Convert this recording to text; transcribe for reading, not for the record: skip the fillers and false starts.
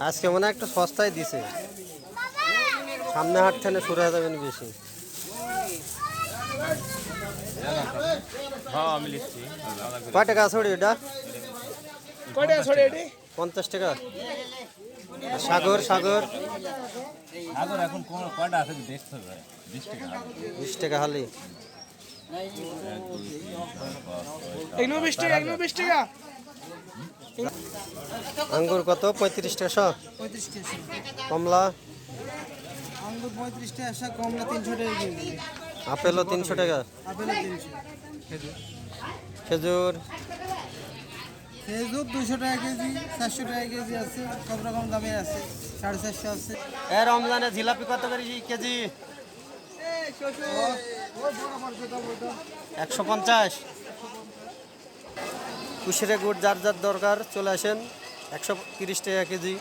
আজকে মনে হয় একটু সস্তায় দিছে, সামনে হাট থেকে শুরু হয়ে যাবেন বেশি। কয় টাকা ছড়ি এটা? 50 টাকা। সাগর সাগর সাগর এখন কয়টা আছে দেখতে হবে? 20 টাকা হালি। এগুলো 20 টাকা, এগুলো 20 টাকা। আঙ্গুর কত? 35 টাকা শ। 35 টাকা। কমলা? আঙ্গুর 35 টাকা, কমলা 300 টাকা কেজি। আপেলও 300 টাকা। আপেল 300। খেজুর? খেজুর 200 টাকা কেজি, 400 টাকা কেজি আছে, সব রকম দামে আছে, 450 আছে। রমজানে জিলাপি কত করে কেজি? 150। কুশিরে গুড় যার যার দরকার চলে আসেন, 130 টাকা কেজি।